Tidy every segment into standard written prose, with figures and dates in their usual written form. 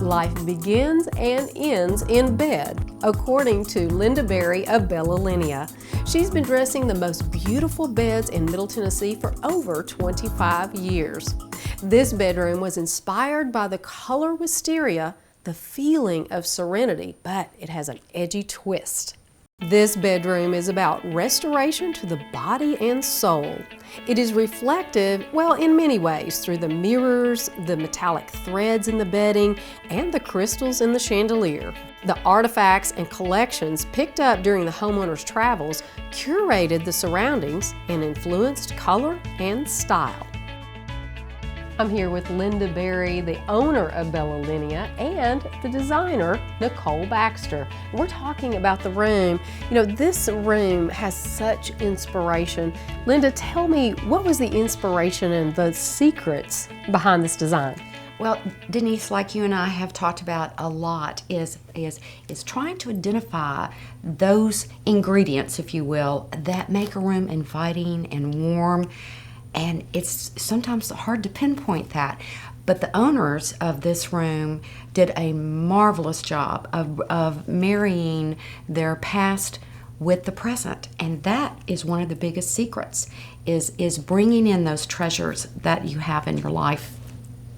Life begins and ends in bed, according to Linda Berry of Bella Linea. She's been dressing the most beautiful beds in Middle Tennessee for over 25 years. This bedroom was inspired by the color wisteria, the feeling of serenity, but it has an edgy twist. This bedroom is about restoration to the body and soul. It is reflective, well, in many ways, through the mirrors, the metallic threads in the bedding, and the crystals in the chandelier. The artifacts and collections picked up during the homeowner's travels curated the surroundings and influenced color and style. I'm here with Linda Berry, the owner of Bella Linea, and the designer, Nicole Baxter. We're talking about the room. You know, this room has such inspiration. Linda, tell me, what was the inspiration and the secrets behind this design? Well, Denise, like you and I have talked about a lot, is trying to identify those ingredients, if you will, that make a room inviting and warm. And it's sometimes hard to pinpoint that. But the owners of this room did a marvelous job of marrying their past with the present. And that is one of the biggest secrets, is bringing in those treasures that you have in your life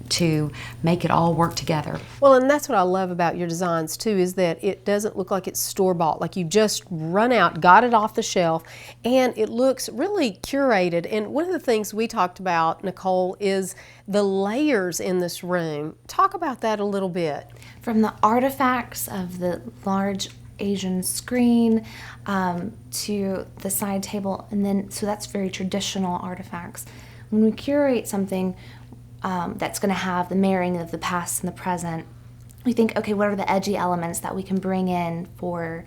to make it all work together. Well, and that's what I love about your designs too, is that it doesn't look like it's store-bought, like you just run out, got it off the shelf, and it looks really curated. And one of the things we talked about, Nicole, is the layers in this room. Talk about that a little bit. From the artifacts of the large Asian screen to the side table, and then, so that's very traditional artifacts. When we curate something that's going to have the marrying of the past and the present, we think, okay, what are the edgy elements that we can bring in for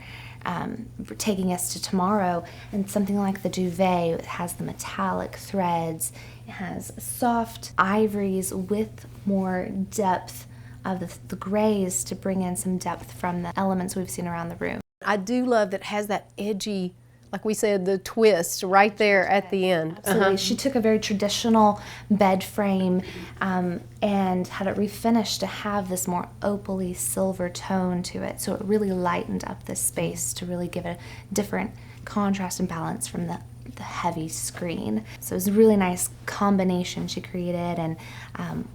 taking us to tomorrow? And something like the duvet, it has the metallic threads, it has soft ivories with more depth of the grays to bring in some depth from the elements we've seen around the room. I do love that it has that edgy, like we said, the twist right there at the end. Absolutely. She took a very traditional bed frame and had it refinished to have this more opally silver tone to it. So it really lightened up this space to really give it a different contrast and balance from the heavy screen. So it was a really nice combination she created, and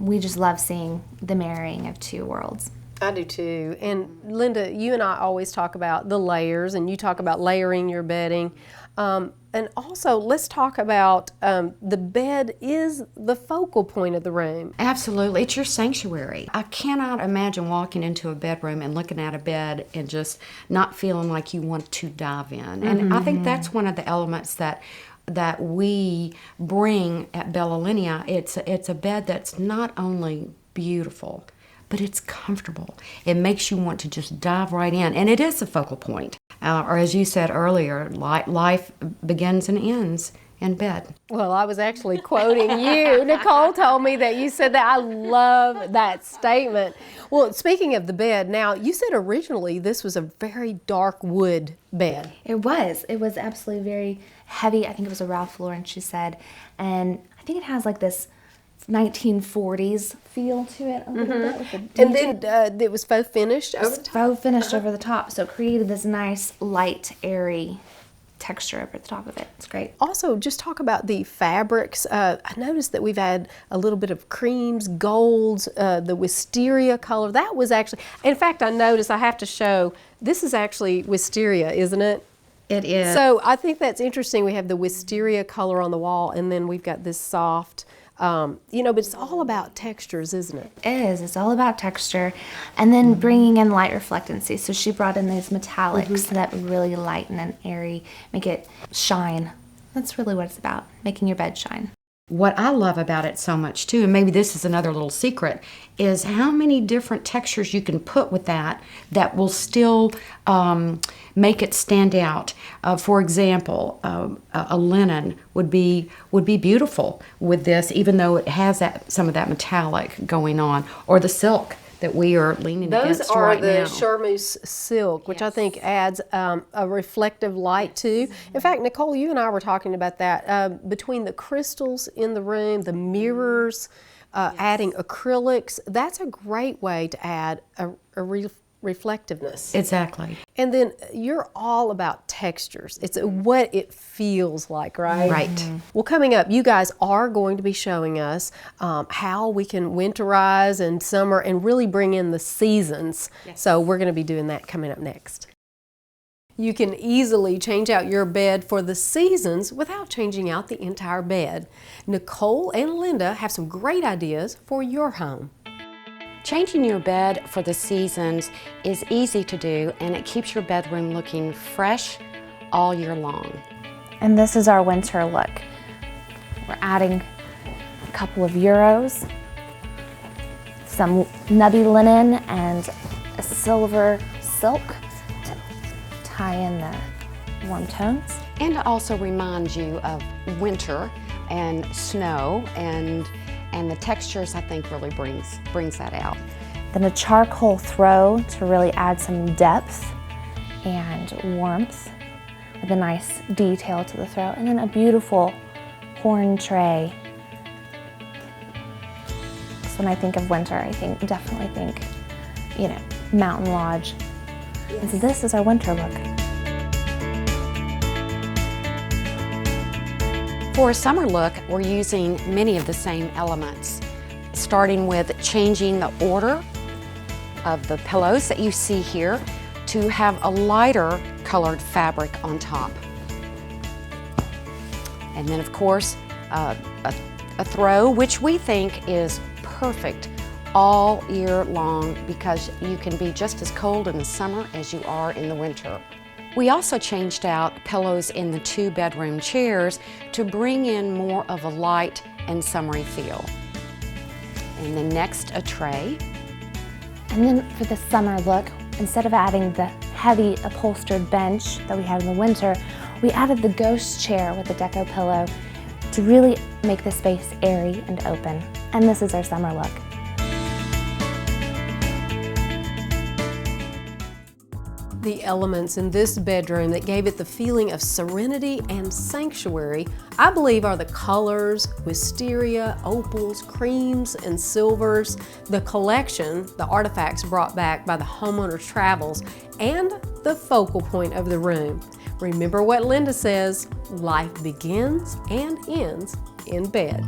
we just love seeing the marrying of two worlds. I do too. And Linda, you and I always talk about the layers, and you talk about layering your bedding. And also, let's talk about the bed is the focal point of the room. Absolutely. It's your sanctuary. I cannot imagine walking into a bedroom and looking at a bed and just not feeling like you want to dive in. And I think that's one of the elements that we bring at Bella Linea. It's a bed that's not only beautiful, but it's comfortable. It makes you want to just dive right in, and it is a focal point. Or as you said earlier, life begins and ends in bed. Well, I was actually quoting you. Nicole told me that you said that. I love that statement. Well, speaking of the bed, now you said originally this was a very dark wood bed. It was absolutely very heavy. I think it was a Ralph Lauren, she said, and I think it has like this 1940s feel to it a little bit. With the and then it was faux finished over the top. Faux finished over the top, so it created this nice, light, airy texture over the top of it. It's great. Also, just talk about the fabrics. I noticed that we've had a little bit of creams, golds, the wisteria color. That was actually, in fact, I noticed, I have to show, this is actually wisteria, isn't it? It is. So I think that's interesting. We have the wisteria color on the wall, and then we've got this soft, but it's all about textures, isn't it? It is. It's all about texture. And then bringing in light reflectancy. So she brought in these metallics that really lighten and airy, make it shine. That's really what it's about, making your bed shine. What I love about it so much too, and maybe this is another little secret, is how many different textures you can put with that will still make it stand out. For example, a linen would be beautiful with this, even though it has some of that metallic going on, or the silk that we are leaning against right now. Those are the charmeuse silk, which I think adds a reflective light too. In fact, Nicole, you and I were talking about that, between the crystals in the room, the mirrors, adding acrylics. That's a great way to add a reflectiveness. Exactly. And then you're all about textures. It's what it feels like, right? Right. Mm-hmm. Well, coming up, you guys are going to be showing us how we can winterize and summer and really bring in the seasons. Yes. So we're going to be doing that coming up next. You can easily change out your bed for the seasons without changing out the entire bed. Nicole and Linda have some great ideas for your home. Changing your bed for the seasons is easy to do, and it keeps your bedroom looking fresh all year long. And this is our winter look. We're adding a couple of Euros, some nubby linen, and a silver silk to tie in the warm tones. And to also remind you of winter and snow, and the textures, I think, really brings that out. Then a charcoal throw to really add some depth and warmth with a nice detail to the throw. And then a beautiful horn tray. So when I think of winter, I definitely think, Mountain Lodge. Yes. And so this is our winter look. For a summer look, we're using many of the same elements, starting with changing the order of the pillows that you see here to have a lighter colored fabric on top. And then, of course, a throw, which we think is perfect all year long because you can be just as cold in the summer as you are in the winter. We also changed out pillows in the 2-bedroom chairs to bring in more of a light and summery feel. And then next, a tray. And then for the summer look, instead of adding the heavy upholstered bench that we had in the winter, we added the ghost chair with the deco pillow to really make the space airy and open. And this is our summer look. The elements in this bedroom that gave it the feeling of serenity and sanctuary, I believe, are the colors, wisteria, opals, creams, and silvers, the collection, the artifacts brought back by the homeowner's travels, and the focal point of the room. Remember what Linda says, life begins and ends in bed.